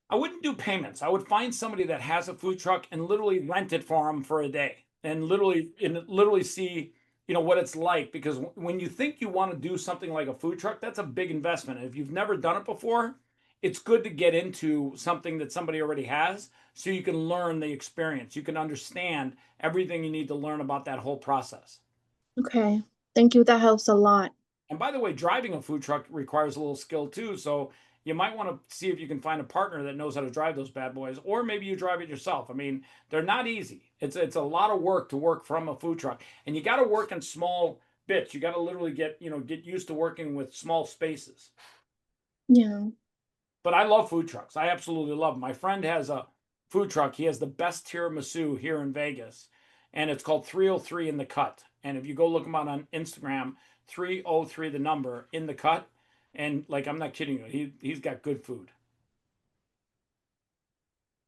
I wouldn't do payments. I would find somebody that has a food truck and literally rent it for them for a day and literally see, what it's like. Because when you think you want to do something like a food truck, that's a big investment. And if you've never done it before, it's good to get into something that somebody already has so you can learn the experience. You can understand everything you need to learn about that whole process. Okay. Thank you. That helps a lot. And by the way, driving a food truck requires a little skill too. So you might want to see if you can find a partner that knows how to drive those bad boys, or maybe you drive it yourself. I mean, they're not easy. It's a lot of work to work from a food truck, and you got to work in small bits. You got to literally get used to working with small spaces. Yeah. But I love food trucks. I absolutely love them. My friend has a food truck. He has the best tiramisu here in Vegas, and it's called 303 in the Cut. And if you go look him out on Instagram, 303 the number in the cut, and like I'm not kidding you, he's got good food.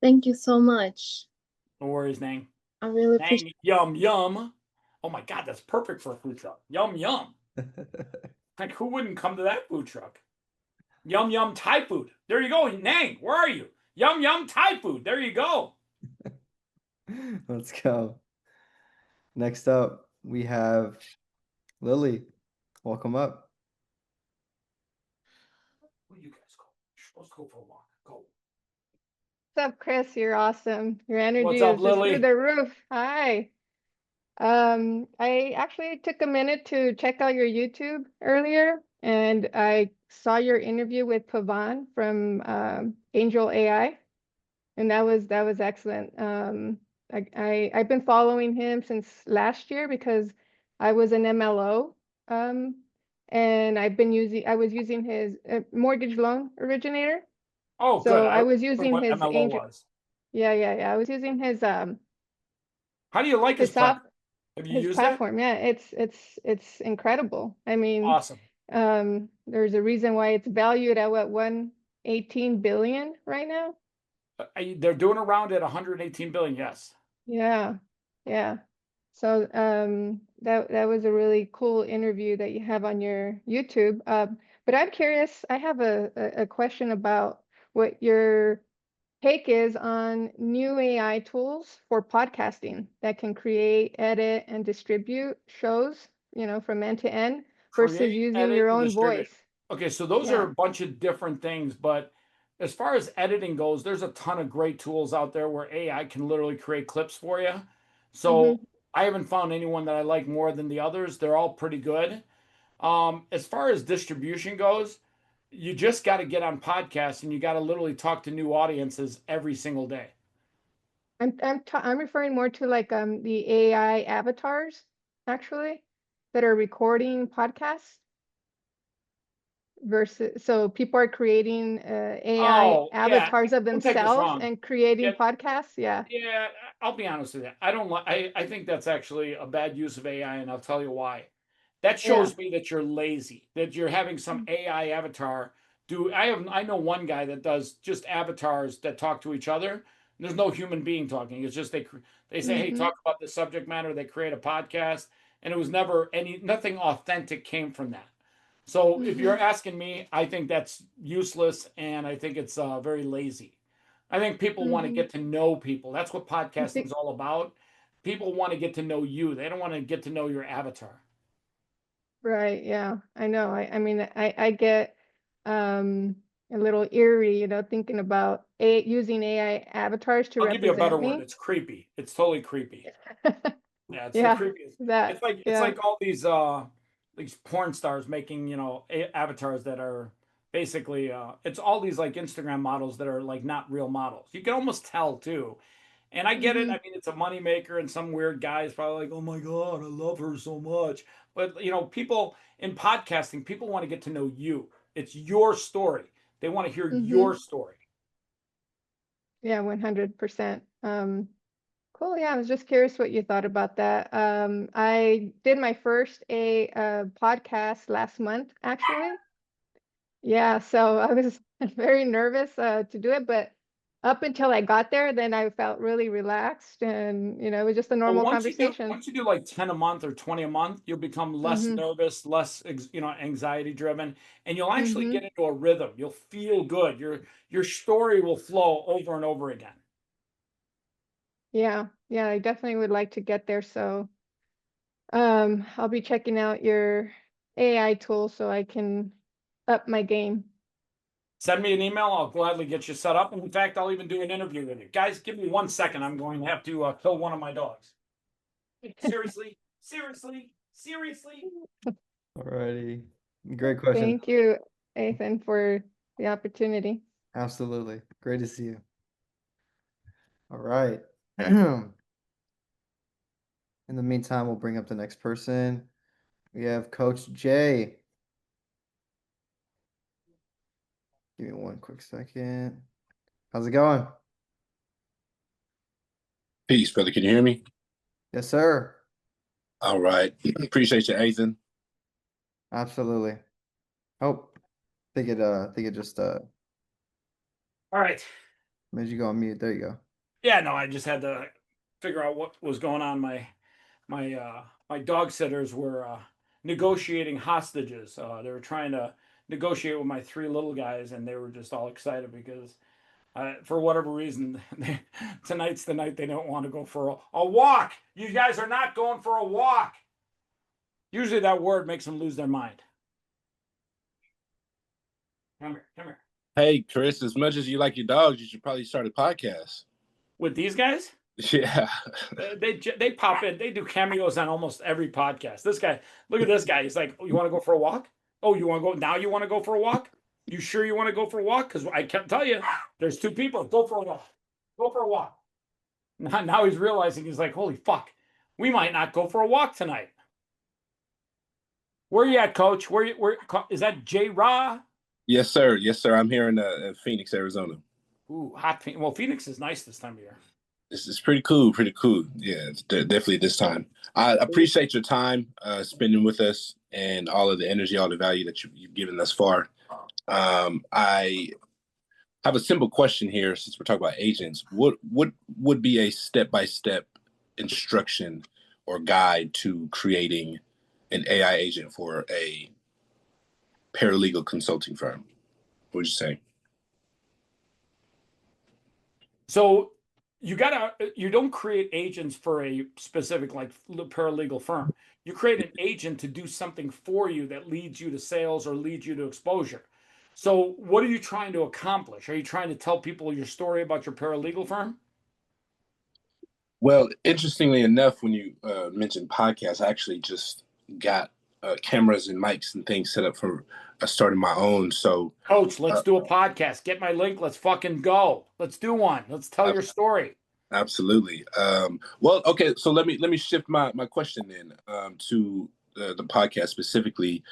Thank you so much. No worries, Nang. I really appreciate Nang, yum. Oh my God, that's perfect for a food truck. Yum. Like, who wouldn't come to that food truck? Yum Thai food. There you go, Nang. Where are you? Yum Thai food. There you go. Let's go. Next up, we have Lily. Welcome up. Where you guys go? You're supposed to go for a walk. Go. What's up, Chris? You're awesome. Your energy What's up, is just Lily? through the roof. Hi. I actually took a minute to check out your YouTube earlier, and I saw your interview with Pavan from Angel AI, and that was excellent. I've been following him since last year because I was an MLO, and I was using his mortgage loan originator. Oh, So good. I was remember using what his MLO Angel. was. Yeah. I was using his How do you like his his soft platform? Have you his used platform. Yeah, it's incredible. I it? mean, Awesome. there's a reason why it's valued at what, 118 billion right now. They're doing around at 118 billion. Yes. Yeah. So that was a really cool interview that you have on your YouTube. But I'm curious, I have a question about what your take is on new AI tools for podcasting that can create, edit, and distribute shows, from end to end versus Create, using edit, your and own distribute. voice. Okay, so those are Yeah. a bunch of different things, but as far as editing goes, there's a ton of great tools out there where AI can literally create clips for you. So I haven't found anyone that I like more than the others. They're all pretty good. As far as distribution goes, you just got to get on podcasts and you got to literally talk to new audiences every single day. I'm referring more to like the AI avatars actually that are recording podcasts versus, so people are creating AI Oh, yeah. avatars of Don't take this themselves wrong. and creating Yeah. podcasts. Yeah. Yeah, I'll be honest with you. I don't like. I think that's actually a bad use of AI, and I'll tell you why. That shows me that you're lazy. That you're having some AI avatar do. I know one guy that does just avatars that talk to each other. There's no human being talking. It's just they say, hey, talk about this subject matter. They create a podcast, and it was never nothing authentic came from that. So if you're asking me, I think that's useless, and I think it's very lazy. I think people want to get to know people. That's what podcasting is all about. People want to get to know you. They don't want to get to know your avatar. Right, yeah, I know. I mean, I get a little eerie, thinking about using AI avatars to I'll give you a better represent word. me. It's creepy. It's totally creepy. Yeah, it's the Yeah, creepiest. that, It's yeah. like all these porn stars making, avatars that are basically it's all these like Instagram models that are like not real models. You can almost tell too. And I get it. I mean, it's a moneymaker, and some weird guy is probably like, "Oh my God, I love her so much." But people in podcasting, people want to get to know you. It's your story. They want to hear your story. Yeah, 100%. Cool. Yeah, I was just curious what you thought about that. I did my first podcast last month, actually. Yeah, so I was very nervous to do it, but up until I got there, then I felt really relaxed, and it was just a Well, normal once conversation. you do like 10 a month or 20 a month, you'll become less Mm-hmm. nervous, less anxiety driven, and you'll actually Mm-hmm. get into a rhythm. You'll feel good. Your story will flow over and over again. Yeah, yeah, I definitely would like to get there. So I'll be checking out your AI tool so I can up my game. Send me an email. I'll gladly get you set up. And in fact, I'll even do an interview with you. Guys, give me 1 second. I'm going to have to kill one of my dogs. Seriously, seriously, seriously. Alrighty. Great question. Thank you, Ethan, for the opportunity. Absolutely. Great to see you. All right. In the meantime, we'll bring up the next person. We have Coach Jay. Give me one quick second. How's it going? Peace, brother. Can you hear me? Yes, sir. All right. Appreciate you, Ethan. Absolutely. Oh, think it just All right. made you go on mute. There you go. Yeah, no, I just had to figure out what was going on. My dog sitters were negotiating hostages. They were trying to negotiate with my 3 little guys, and they were just all excited because for whatever reason, tonight's the night they don't want to go for a walk. You guys are not going for a walk. Usually that word makes them lose their mind. Come here, come here. Hey, Chris, as much as you like your dogs, you should probably start a podcast. With these guys? Yeah. They pop in. They do cameos on almost every podcast. This guy, look at this guy. He's like, oh, you want to go for a walk? Oh, you want to go now? You want to go for a walk? You sure you want to go for a walk? Because I can't tell you, there's 2 people. Go for a walk. Go for a walk. Now he's realizing, he's like, holy fuck, we might not go for a walk tonight. Where you at, Coach? Where is that? J. Ra? Yes, sir. Yes, sir. I'm here in Phoenix, Arizona. Ooh, hot. Well, Phoenix is nice this time of year. It's pretty cool. Pretty cool. Yeah, it's definitely this time. I appreciate your time spending with us and all of the energy, all the value that you've given thus far. I have a simple question here since we're talking about agents. What would be a step-by-step instruction or guide to creating an AI agent for a paralegal consulting firm? What would you say? So you don't create agents for a specific like paralegal firm. You create an agent to do something for you that leads you to sales or leads you to exposure. So what are you trying to accomplish? Are you trying to tell people your story about your paralegal firm? Well, interestingly enough, when you mentioned podcasts, I actually just got cameras and mics and things set up for starting my own. So, Coach, let's do a podcast. Get my link. Let's fucking go. Let's do one. Let's tell your story. Absolutely. Well, okay. So let me shift my question then to the podcast specifically.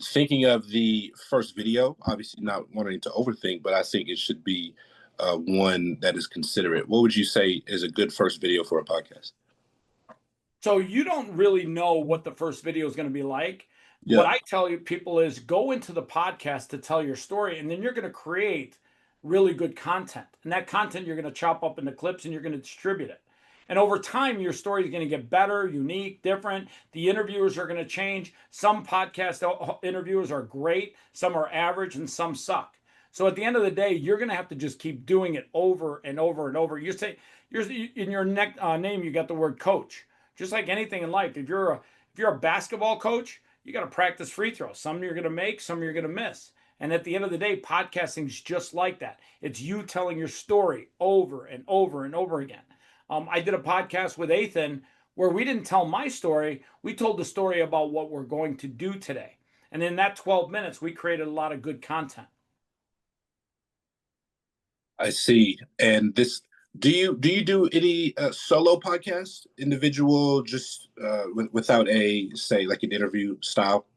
Thinking of the first video, obviously not wanting to overthink, but I think it should be one that is considerate. What would you say is a good first video for a podcast? So you don't really know what the first video is going to be like. Yeah. What I tell you people is go into the podcast to tell your story, and then you're going to create really good content. And that content you're going to chop up into clips and you're going to distribute it. And over time, your story is going to get better, unique, different. The interviewers are going to change. Some podcast interviewers are great, some are average, and some suck. So at the end of the day, you're going to have to just keep doing it over and over and over. You say in your name, you got the word coach. Just like anything in life, if you're a basketball coach, you got to practice free throws. Some you're going to make, some you're going to miss. And at the end of the day, podcasting is just like that. It's you telling your story over and over and over again. I did a podcast with Ethan where we didn't tell my story. We told the story about what we're going to do today. And in that 12 minutes, we created a lot of good content. I see. And this, do you do any solo podcasts, individual, just without a, say, like an interview style?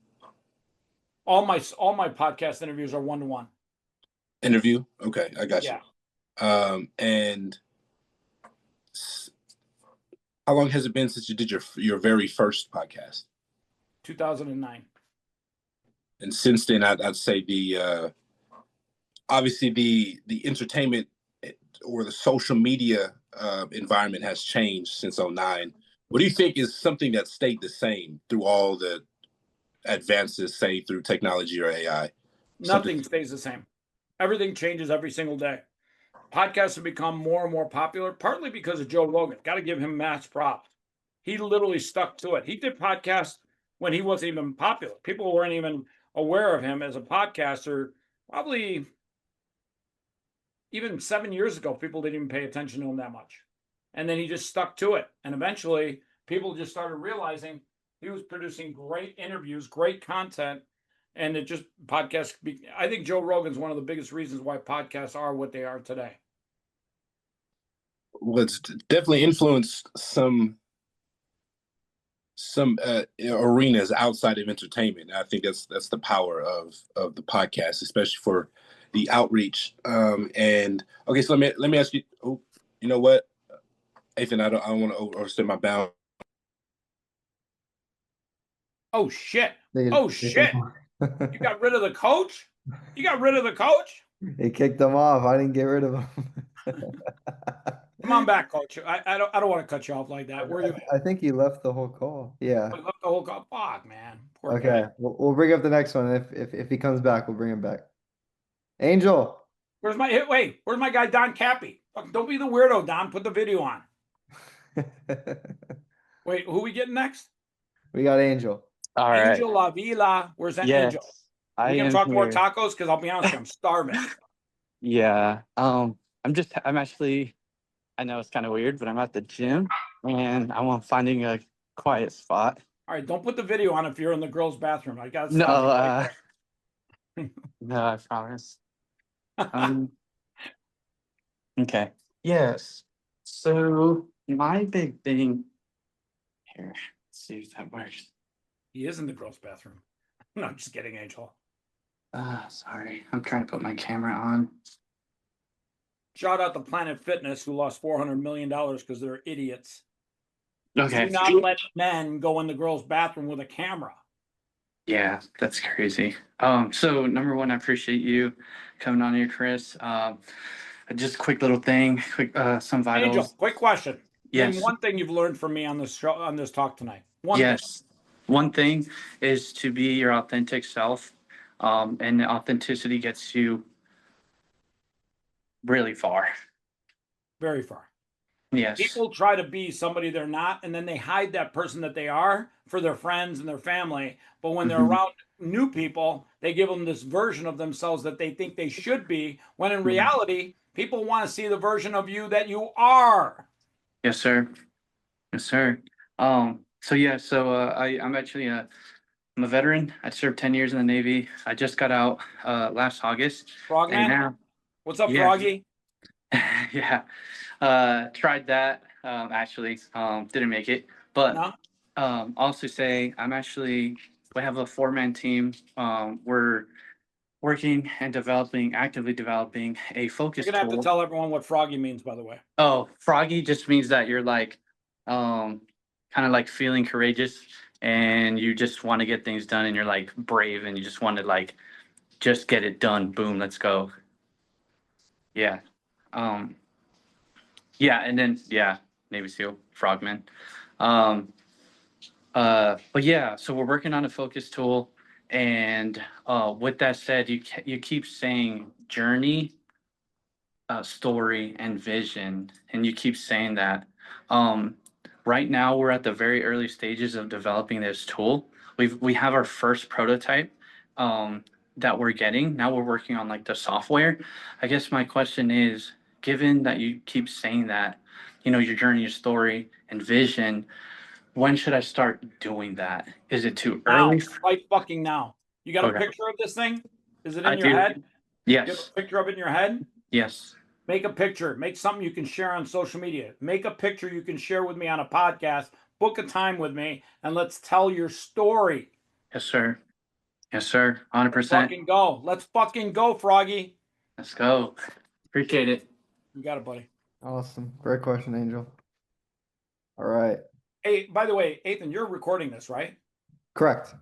All my podcast interviews are one-to-one. Interview? Okay, I got Yeah. you. And how long has it been since you did your very first podcast? 2009. And since then, I'd say obviously the entertainment or the social media environment has changed since 09. What do you think is something that stayed the same through all the advances, say through technology or AI? Nothing stays the same. Everything changes every single day. Podcasts have become more and more popular, partly because of Joe Rogan. Got to give him mass props. He literally stuck to it. He did podcasts when he wasn't even popular. People weren't even aware of him as a podcaster. Probably even 7 years ago, people didn't even pay attention to him that much. And then he just stuck to it. And eventually, people just started realizing he was producing great interviews, great content. And it just podcasts. I think Joe Rogan's one of the biggest reasons why podcasts are what they are today. Well, it's definitely influenced some arenas outside of entertainment. And I think that's the power of the podcast, especially for the outreach. And okay, so let me ask you. Oh, you know what, Ethan? I don't want to overstep my bound. Oh shit! Oh shit! You got rid of the coach? You got rid of the coach? He kicked him off. I didn't get rid of him. Come on back, coach. I don't want to cut you off like that. Where you? I think he left the whole call. Yeah. I left the whole call. Fuck, man. Poor Okay. guy. We'll bring up the next one. If he comes back, we'll bring him back. Angel. Where's my guy Don Cappy? Fuck, don't be the weirdo, Don. Put the video on. Wait, who we getting next? We got Angel. All right. Angel La Vila. Where's that Yes, Angel? I We can am talk more here. tacos because I'll be honest, I'm starving. Yeah. I'm actually, I know it's kind of weird, but I'm at the gym and I'm finding a quiet spot. All right, don't put the video on if you're in the girls' bathroom. I got No, stop you right there. no, I promise. Okay. Yes. So my big thing here, let's see if that works. He is in the girls' bathroom. No, I'm just kidding, Angel. Sorry, I'm trying to put my camera on. Shout out to Planet Fitness who lost $400 million because they're idiots. Okay. Do not let men go in the girls' bathroom with a camera. Yeah, that's crazy. So number one, I appreciate you coming on here, Chris. Just a quick little thing, some vitals. Angel, quick question. Yes. Name one thing you've learned from me on this show, on this talk tonight. One thing. Yes. One thing is to be your authentic self. And authenticity gets you really far. Very far. Yes. People try to be somebody they're not, and then they hide that person that they are for their friends and their family. But when they're around new people, they give them this version of themselves that they think they should be, when in reality, people want to see the version of you that you are. Yes, sir. Yes, sir. So yeah, I'm actually I'm a veteran. I served 10 years in the Navy. I just got out last August. Frogman? And now, What's up, yeah. Froggy? Yeah. Tried that. Actually, didn't make it. But No? also say we have a 4-man team. We're working and actively developing a focus You're gonna have to tool. tell everyone what Froggy means, by the way. Oh, froggy just means that you're like, kind of like feeling courageous and you just want to get things done and you're like brave and you just want to like, just get it done. Boom, let's go. Yeah. Yeah. And then, yeah, Navy SEAL, Frogman. But yeah, so we're working on a focus tool. And with that said, you keep saying journey, story, and vision, and you keep saying that. Right now, we're at the very early stages of developing this tool. We have our first prototype that we're getting. Now we're working on like the software. I guess my question is, given that you keep saying that, your journey, your story, and vision, when should I start doing that? Is it too early? Right fucking now. You got a Okay. picture of this thing? Is it I in your do. head? You have Yes. a picture of it in your head? Yes. Make a picture. Make something you can share on social media. Make a picture you can share with me on a podcast. Book a time with me and let's tell your story. Yes, sir. Yes, sir. 100%. Let's fucking go. Let's fucking go, Froggy. Let's go. Appreciate it. You got it, buddy. Awesome. Great question, Angel. All right. Hey, by the way, Ethan, you're recording this, right? Correct.